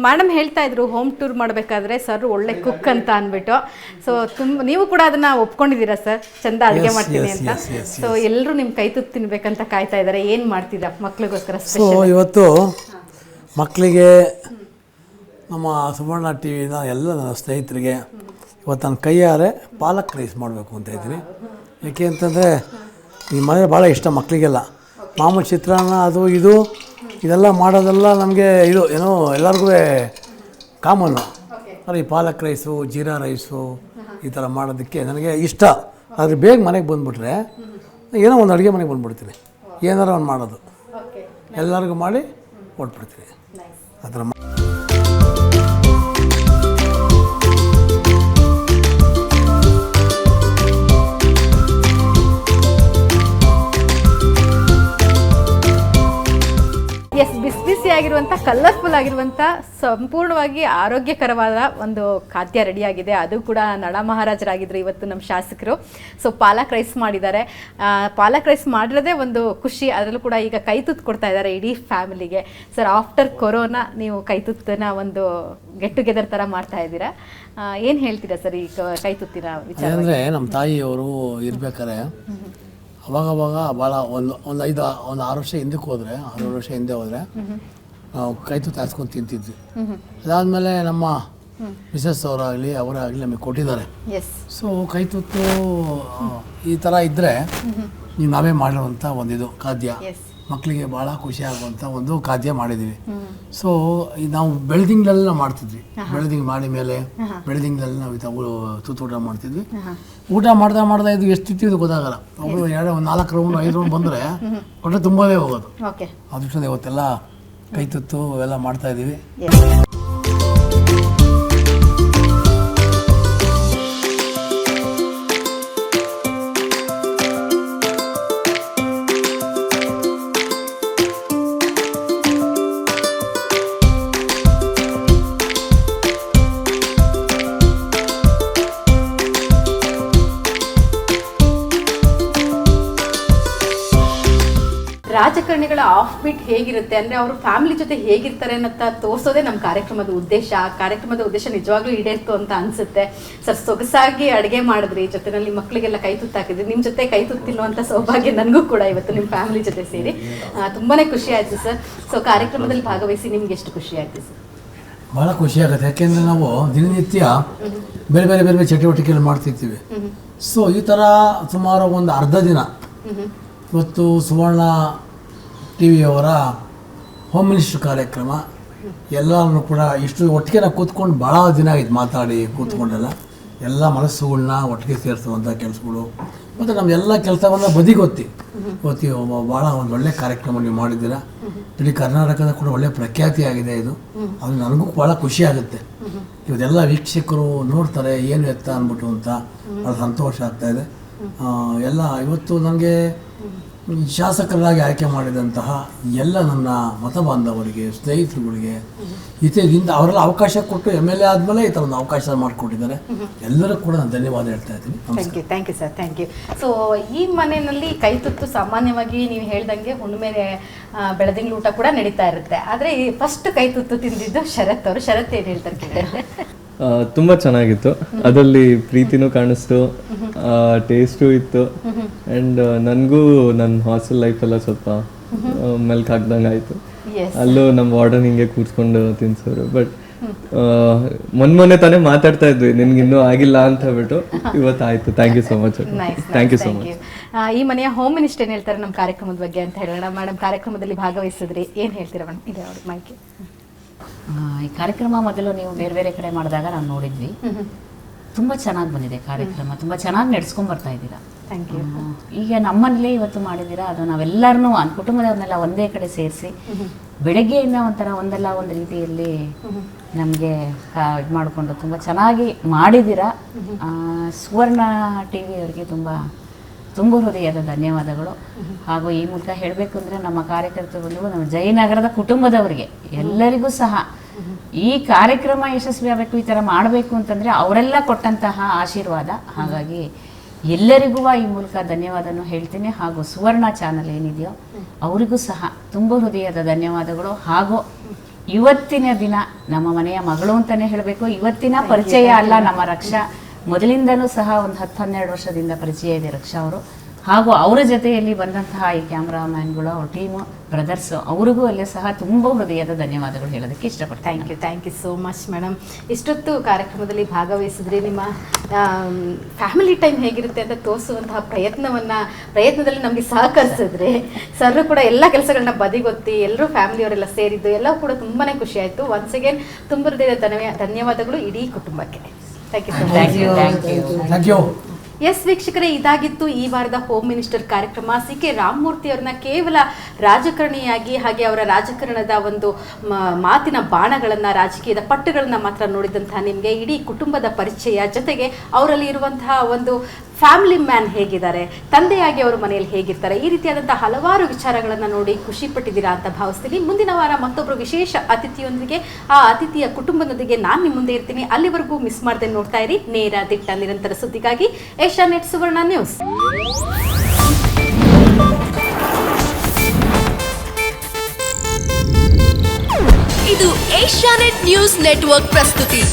Madam ಹೇಳ್ತಾ ಇದ್ರು home tour ಮಾಡಬೇಕಾದ್ರೆ ಸರ್ ಒಳ್ಳೆ ಕುಕ್ ಅಂತ ಅಂದ್ಬಿಟ್ಟು. ಸೊ ನೀವು ಕೂಡ ಅದನ್ನ ಒಪ್ಕೊಂಡಿದ್ದೀರಾ ಸರ್, ಚಂದ ಅಡುಗೆ ಮಾಡ್ತೀನಿ ಅಂತ. ಸೊ ಎಲ್ಲರೂ ನಿಮ್ಮ ಕೈ ತುತ್ತು ತಿನ್ಬೇಕಂತ ಕಾಯ್ತಾ ಇದ್ದಾರೆ. ಏನು ಮಾಡ್ತೀರಾ ಮಕ್ಳಿಗೋಸ್ಕರ? ಸೊ ಇವತ್ತು ಮಕ್ಕಳಿಗೆ ನಮ್ಮ ಸುವರ್ಣ ಟಿ ವಿನ ಎಲ್ಲ ನನ್ನ ಸ್ನೇಹಿತರಿಗೆ ಇವತ್ತು ನನ್ನ ಕೈಯಾರೆ ಪಾಲಕ್ ರೈಸ್ ಮಾಡಬೇಕು ಅಂತ ಇದ್ದೀನಿ. ಯಾಕೆ ಅಂತಂದರೆ ಈ ಮನೆ ಭಾಳ ಇಷ್ಟ ಮಕ್ಕಳಿಗೆಲ್ಲ. ಮಾಮೂಲು ಚಿತ್ರಾನ್ನ ಅದು ಇದು ಇದೆಲ್ಲ ಮಾಡೋದೆಲ್ಲ ನಮಗೆ ಇದು ಏನೋ ಎಲ್ಲರಿಗೂ ಕಾಮನ್ನು. ಆದರೆ ಈ ಪಾಲಕ್ ರೈಸು, ಜೀರಾ ರೈಸು ಈ ಥರ ಮಾಡೋದಕ್ಕೆ ನನಗೆ ಇಷ್ಟ. ಆದರೆ ಬೇಗ ಮನೆಗೆ ಬಂದುಬಿಟ್ರೆ ಏನೋ ಒಂದು ಅಡುಗೆ ಮನೆಗೆ ಬಂದುಬಿಡ್ತೀನಿ, ಏನಾರು ಒಂದು ಮಾಡೋದು ಎಲ್ಲರಿಗೂ ಮಾಡಿ ಕೊಟ್ಬಿಡ್ತೀನಿ. ಅದರ ಆಗಿರುವಂಥ ಕಲರ್ಫುಲ್ ಆಗಿರುವಂಥ ಸಂಪೂರ್ಣವಾಗಿ ಆರೋಗ್ಯಕರವಾದ ಒಂದು ಖಾದ್ಯ ರೆಡಿಯಾಗಿದೆ. ಅದು ಕೂಡ ನಳ ಮಹಾರಾಜರಾಗಿದ್ದರು ಇವತ್ತು ನಮ್ಮ ಶಾಸಕರು. ಸೊ ಪಾಲಕ್ ರೈಸ್ ಮಾಡಿದ್ದಾರೆ. ಪಾಲಕ್ ರೈಸ್ ಮಾಡಿರೋದೇ ಒಂದು ಖುಷಿ. ಅದರಲ್ಲೂ ಕೂಡ ಈಗ ಕೈ ತುತ್ತು ಕೊಡ್ತಾ ಇದ್ದಾರೆ ಇಡೀ ಫ್ಯಾಮಿಲಿಗೆ. ಸರ್ ಆಫ್ಟರ್ ಕೊರೋನಾ ನೀವು ಕೈ ತುತ್ತನ್ನ ಒಂದು ಗೆಟ್ ಟುಗೆದರ್ ಥರ ಮಾಡ್ತಾ ಇದ್ದೀರಾ. ಏನು ಹೇಳ್ತೀರಾ ಸರ್ ಈ ಕೈ ತುತ್ತಿನ ವಿಚಾರ? ಅಂದರೆ ನಮ್ಮ ತಾಯಿಯವರು ಇರ್ಬೇಕಾದ್ರೆ ಅವಾಗವಾಗ ಭಾಳ ಒಂದು 6 ವರ್ಷ ಹಿಂದಕ್ಕೆ ಹೋದರೆ 6 ವರ್ಷ ಹಿಂದೆ ಹೋದರೆ ನಾವು ಕೈ ತುತ್ತು ಹಾಸ್ಕೊಂಡು ತಿಂತಿದ್ವಿ. ಅದಾದಮೇಲೆ ನಮ್ಮ ಮಿಸಸ್ ಅವರಾಗಲಿ ಅವರಾಗಲಿ ನಮಗೆ ಕೊಟ್ಟಿದ್ದಾರೆ. ಸೊ ಕೈ ತುತ್ತು ಈ ಥರ ಇದ್ದರೆ ನೀವು ನಾವೇ ಮಾಡಿರುವಂಥ ಒಂದಿದು ಖಾದ್ಯ ಮಕ್ಕಳಿಗೆ ಭಾಳ ಖುಷಿ ಆಗುವಂಥ ಒಂದು ಖಾದ್ಯ ಮಾಡಿದ್ದೀವಿ. ಸೊ ನಾವು ಬೆಳೆದಿಂಗ್ಳೆಲ್ಲ ಮಾಡ್ತಿದ್ವಿ. ಬೆಳೆದಿಂಗ್ ಮಾಡಿ ಮೇಲೆ ಬೆಳೆದಿಂಗ್ಳೆಲ್ಲ ನಾವು ತುತ್ತು ಊಟ ಮಾಡ್ತಿದ್ವಿ. ಊಟ ಮಾಡ್ತಾ ಇದು ಎಷ್ಟು ತಿಂತಿದ್ದು ಗೊತ್ತಾಗಲ್ಲ. ಒಬ್ಬರು 4 ರೌಂಡ್ 5 ರೌಂಡ್ ಬಂದರೆ ಹೊಟ್ಟೆ ತುಂಬದೇ ಹೋಗೋದು. ಅದಕ್ಕೆ ಇವತ್ತೆಲ್ಲ ಕೈ ತುತ್ತು ಎಲ್ಲ ಮಾಡ್ತಾ ಇದ್ದೀವಿ. ರಾಜಕಾರಣಿಗಳ ಆಫ್ ಬೀಟ್ ಹೇಗಿರುತ್ತೆ ಅಂದರೆ ಅವರು ಫ್ಯಾಮಿಲಿ ಜೊತೆ ಹೇಗಿರ್ತಾರೆ ಅನ್ನೋಂಥ ತೋರಿಸೋದೇ ನಮ್ಮ ಕಾರ್ಯಕ್ರಮದ ಉದ್ದೇಶ. ಆ ಕಾರ್ಯಕ್ರಮದ ಉದ್ದೇಶ ನಿಜವಾಗ್ಲೂ ಈಡೇರ್ತು ಅಂತ ಅನಿಸುತ್ತೆ. ಸರ್ ಸೊಗಸಾಗಿ ಅಡುಗೆ ಮಾಡಿದ್ರಿ, ಜೊತೆನಲ್ಲಿ ಮಕ್ಕಳಿಗೆಲ್ಲ ಕೈ ತುತ್ತು ಹಾಕಿದ್ರಿ. ನಿಮ್ಮ ಜೊತೆ ಕೈ ತುತ್ತು ತಿನ್ನುವಂಥ ಸೌಭಾಗ್ಯ ನನಗೂ ಕೂಡ ಇವತ್ತು ನಿಮ್ಮ ಫ್ಯಾಮಿಲಿ ಜೊತೆ ಸೇರಿ ತುಂಬಾ ಖುಷಿ ಆಯಿತು ಸರ್. ಸೊ ಕಾರ್ಯಕ್ರಮದಲ್ಲಿ ಭಾಗವಹಿಸಿ ನಿಮ್ಗೆ ಎಷ್ಟು ಖುಷಿ ಆಯಿತು ಸರ್? ಭಾಳ ಖುಷಿ ಆಗುತ್ತೆ. ಯಾಕೆಂದರೆ ನಾವು ದಿನನಿತ್ಯ ಬೇರೆ ಬೇರೆ ಬೇರೆ ಬೇರೆ ಚಟುವಟಿಕೆಗಳು ಮಾಡ್ತಿರ್ತೀವಿ. ಸೊ ಈ ಥರ ಸುಮಾರು ಒಂದು ಅರ್ಧ ದಿನ ಇವತ್ತು ಸುವರ್ಣ ಟಿ ವಿಯವರ ಹೋಮ್ ಮಿನಿಸ್ಟ್ರ್ ಕಾರ್ಯಕ್ರಮ ಎಲ್ಲರೂ ಕೂಡ ಇಷ್ಟು ಒಟ್ಟಿಗೆ ನಾವು ಕೂತ್ಕೊಂಡು ಭಾಳ ದಿನ ಆಗಿದೆ ಮಾತಾಡಿ ಕೂತ್ಕೊಂಡೆಲ್ಲ ಎಲ್ಲ ಮನಸ್ಸುಗಳನ್ನ ಒಟ್ಟಿಗೆ ಸೇರಿಸುವಂಥ ಕೆಲಸಗಳು ಮತ್ತು ನಮ್ಮೆಲ್ಲ ಕೆಲಸವನ್ನು ಬದಿಗೊತ್ತಿ ಇವತ್ತು ಭಾಳ ಒಂದು ಒಳ್ಳೆ ಕಾರ್ಯಕ್ರಮ ನೀವು ಮಾಡಿದ್ದೀರಾ. ಇಡೀ ಕರ್ನಾಟಕದ ಕೂಡ ಒಳ್ಳೆ ಪ್ರಖ್ಯಾತಿ ಆಗಿದೆ ಇದು. ಅದು ನನಗೂ ಭಾಳ ಖುಷಿ ಆಗುತ್ತೆ. ಇವತ್ತೆಲ್ಲ ವೀಕ್ಷಕರು ನೋಡ್ತಾರೆ ಏನು ಎತ್ತ ಅಂದ್ಬಿಟ್ಟು ಅಂತ ಭಾಳ ಸಂತೋಷ ಆಗ್ತಾಯಿದೆ. ಎಲ್ಲ ಇವತ್ತು ನನಗೆ ಶಾಸಕರಾಗಿ ಆಯ್ಕೆ ಮಾಡಿದಂತಹ ಎಲ್ಲ ನನ್ನ ಮತ ಬಾಂಧವರಿಗೆ, ಸ್ನೇಹಿತರುಗಳಿಗೆ ಇಂದ ಅವರೆಲ್ಲ ಅವಕಾಶ ಕೊಟ್ಟು MLA ಆದಮೇಲೆ ಈ ಥರ ಒಂದು ಅವಕಾಶ ಮಾಡಿಕೊಟ್ಟಿದ್ದಾರೆ. ಎಲ್ಲರೂ ಕೂಡ ನಾನು ಧನ್ಯವಾದ ಹೇಳ್ತಾ ಇದ್ದೀನಿ. Thank you sir, thank you. So ಈ ಮನೆಯಲ್ಲಿ ಕೈ ತುತ್ತು ಸಾಮಾನ್ಯವಾಗಿ ನೀವು ಹೇಳ್ದಂಗೆ ಹುಣ್ಣಿಮೆ ಬೆಳದಿಂಗ್ಳ ಊಟ ಕೂಡ ನಡೀತಾ ಇರುತ್ತೆ. ಆದರೆ ಈ ಫಸ್ಟ್ ಕೈ ತುತ್ತು ತಿಂದಿದ್ದು ಶರತ್ ಅವರು. ಶರತ್ ಏನು ಹೇಳ್ತಾರೆ? ತುಂಬ ಚೆನ್ನಾಗಿತ್ತು. ಅದರಲ್ಲಿ ಪ್ರೀತಿನೂ ಕಾಣಿಸ್ತು, ಟೇಸ್ಟು ಇತ್ತು. ಆ್ಯಂಡ್ ನನಗೂ ನನ್ನ ಹಾಸ್ಟೆಲ್ ಲೈಫೆಲ್ಲ ಸ್ವಲ್ಪ ಮೆಲ್ಕ್ ಹಾಕ್ದಂಗೆ ಆಯಿತು. ಅಲ್ಲೂ ನಮ್ಮ ವಾರ್ಡನ್ ಹಿಂಗೆ ಕೂತ್ಕೊಂಡು ತಿನ್ಸೋರು. ಬಟ್ ಮೊನ್ನೆ ತಾನೇ ಮಾತಾಡ್ತಾ ಇದ್ವಿ ನಿನ್ಗೆ ಇನ್ನೂ ಆಗಿಲ್ಲ ಅಂತ ಹೇಳ್ಬಿಟ್ಟು ಇವತ್ತು ಆಯಿತು. Thank you so much. Thank you so much. ಈ ಮನೆಯ ಹೋಮ್ ಮಿನಿಸ್ಟರ್ ಏನು ಹೇಳ್ತಾರೆ ನಮ್ಮ ಕಾರ್ಯಕ್ರಮದ ಬಗ್ಗೆ ಅಂತ ಹೇಳೋಣ. ಮೇಡಮ್ ಕಾರ್ಯಕ್ರಮದಲ್ಲಿ ಭಾಗವಹಿಸಿದ್ರಿ, ಏನು ಹೇಳ್ತೀರಾ ಮೇಡಮ್? ಇದೆ ಅವ್ರ ಮೈಕೆ. ಈ ಕಾರ್ಯಕ್ರಮ ಮೊದಲು ನೀವು ಬೇರೆ ಬೇರೆ ಕಡೆ ಮಾಡಿದಾಗ ನಾವು ನೋಡಿದ್ವಿ. ತುಂಬ ಚೆನ್ನಾಗಿ ಬಂದಿದೆ ಕಾರ್ಯಕ್ರಮ, ತುಂಬ ಚೆನ್ನಾಗಿ ನಡೆಸ್ಕೊಂಡು ಬರ್ತಾ ಇದ್ದೀರಾ. Thank you. ಈಗ ನಮ್ಮನೇಲಿ ಇವತ್ತು ಮಾಡಿದ್ದೀರಾ, ಅದು ನಾವೆಲ್ಲರನ್ನೂ ಕುಟುಂಬದವ್ರನ್ನೆಲ್ಲ ಒಂದೇ ಕಡೆ ಸೇರಿಸಿ ಬೆಳಗ್ಗೆಯಿಂದ ಒಂದಲ್ಲ ಒಂದು ರೀತಿಯಲ್ಲಿ ನಮಗೆ ಇದು ಮಾಡಿಕೊಂಡು ತುಂಬ ಚೆನ್ನಾಗಿ ಮಾಡಿದ್ದೀರಾ. ಸುವರ್ಣ ಟಿ ವಿಯವರಿಗೆ ತುಂಬ ಹೃದಯದ ಧನ್ಯವಾದಗಳು. ಹಾಗೂ ಈ ಮೂಲಕ ಹೇಳಬೇಕು ಅಂದರೆ ನಮ್ಮ ಕಾರ್ಯಕರ್ತರು, ನಮ್ಮ ಜಯನಗರದ ಕುಟುಂಬದವರಿಗೆ ಎಲ್ಲರಿಗೂ ಸಹ ಈ ಕಾರ್ಯಕ್ರಮ ಯಶಸ್ವಿ ಆಗಬೇಕು, ಈ ಥರ ಮಾಡಬೇಕು ಅಂತಂದರೆ ಅವರೆಲ್ಲ ಕೊಟ್ಟಂತಹ ಆಶೀರ್ವಾದ. ಹಾಗಾಗಿ ಎಲ್ಲರಿಗೂ ಈ ಮೂಲಕ ಧನ್ಯವಾದನೂ ಹೇಳ್ತೀನಿ. ಹಾಗೂ ಸುವರ್ಣ ಚಾನಲ್ ಏನಿದೆಯೋ ಅವರಿಗೂ ಸಹ ತುಂಬ ಹೃದಯದ ಧನ್ಯವಾದಗಳು. ಹಾಗೂ ಇವತ್ತಿನ ದಿನ ನಮ್ಮ ಮನೆಯ ಮಗಳು ಅಂತಲೇ ಹೇಳಬೇಕು. ಇವತ್ತಿನ ಪರಿಚಯ ಅಲ್ಲ ನಮ್ಮ ರಕ್ಷಾ, ಮೊದಲಿಂದನೂ ಸಹ ಒಂದು 10-12 ವರ್ಷದಿಂದ ಪರಿಚಯ ಇದೆ ರಕ್ಷಾ ಅವರು. ಹಾಗೂ ಅವರ ಜೊತೆಯಲ್ಲಿ ಬಂದಂತಹ ಈ ಕ್ಯಾಮ್ರಾಮ್ಯಾನ್ಗಳು, ಅವ್ರ ಟೀಮು, ಬ್ರದರ್ಸು, ಅವರಿಗೂ ಅಲ್ಲೇ ಸಹ ತುಂಬ ಹೃದಯದ ಧನ್ಯವಾದಗಳು ಹೇಳೋದಕ್ಕೆ ಇಷ್ಟಪಡ್ತೀನಿ. Thank you so much madam. ಇಷ್ಟೊತ್ತು ಕಾರ್ಯಕ್ರಮದಲ್ಲಿ ಭಾಗವಹಿಸಿದ್ರಿ. ನಿಮ್ಮ ಫ್ಯಾಮಿಲಿ ಟೈಮ್ ಹೇಗಿರುತ್ತೆ ಅಂತ ತೋರಿಸುವಂತಹ ಪ್ರಯತ್ನದಲ್ಲಿ ನಮಗೆ ಸಹಕರಿಸಿದ್ರೆ, ಸರ್ ಕೂಡ ಎಲ್ಲ ಕೆಲಸಗಳನ್ನ ಬದಿಗೊತ್ತಿ ಎಲ್ಲರೂ ಫ್ಯಾಮಿಲಿಯವರೆಲ್ಲ ಸೇರಿದ್ದು ಎಲ್ಲ ಕೂಡ ತುಂಬಾ ಖುಷಿ ಆಯಿತು. ಒನ್ಸ್ ಅಗೇನ್ ತುಂಬ ಹೃದಯದ ಧನ್ಯವಾದಗಳು ಇಡೀ ಕುಟುಂಬಕ್ಕೆ. Thank you so much. Thank you. Yes ವೀಕ್ಷಕರೇ, ಇದಾಗಿತ್ತು ಈ ವಾರದ ಹೋಮ್ ಮಿನಿಸ್ಟರ್ ಕಾರ್ಯಕ್ರಮ. ಸಿ.ಕೆ. ರಾಮಮೂರ್ತಿ ಅವ್ರನ್ನ ಕೇವಲ ರಾಜಕಾರಣಿಯಾಗಿ, ಹಾಗೆ ಅವರ ರಾಜಕಾರಣದ ಒಂದು ಮಾತಿನ ಬಾಣಗಳನ್ನು, ರಾಜಕೀಯದ ಪಟ್ಟುಗಳನ್ನು ಮಾತ್ರ ನೋಡಿದಂತಹ ನಿಮಗೆ ಇಡೀ ಕುಟುಂಬದ ಪರಿಚಯ, ಜೊತೆಗೆ ಅವರಲ್ಲಿ ಇರುವಂತಹ ಒಂದು ಫ್ಯಾಮಿಲಿ ಮ್ಯಾನ್ ಹೇಗಿದ್ದಾರೆ, ತಂದೆಯಾಗಿ ಅವರು ಮನೆಯಲ್ಲಿ ಹೇಗಿರ್ತಾರೆ, ಈ ರೀತಿಯಾದಂತಹ ಹಲವಾರು ವಿಚಾರಗಳನ್ನು ನೋಡಿ ಖುಷಿ ಪಟ್ಟಿದ್ದೀರಾ ಅಂತ ಭಾವಿಸ್ತೀನಿ. ಮುಂದಿನ ವಾರ ಮತ್ತೊಬ್ಬರು ವಿಶೇಷ ಅತಿಥಿಯೊಂದಿಗೆ, ಆ ಅತಿಥಿಯ ಕುಟುಂಬದೊಂದಿಗೆ ನಾನು ನಿಮ್ಮ ಮುಂದೆ ಇರ್ತೀನಿ. ಅಲ್ಲಿವರೆಗೂ ಮಿಸ್ ಮಾಡದೆ ನೋಡ್ತಾ ಇರಿ ನೇರ ದಿಟ್ಟ ನಿರಂತರ ಸುದ್ದಿಗಾಗಿ ಏಷ್ಯಾನೆಟ್ ಸುವರ್ಣ ನ್ಯೂಸ್. ಇದು ಏಷ್ಯಾನೆಟ್ ನ್ಯೂಸ್ ನೆಟ್ವರ್ಕ್ ಪ್ರಸ್ತುತಿ.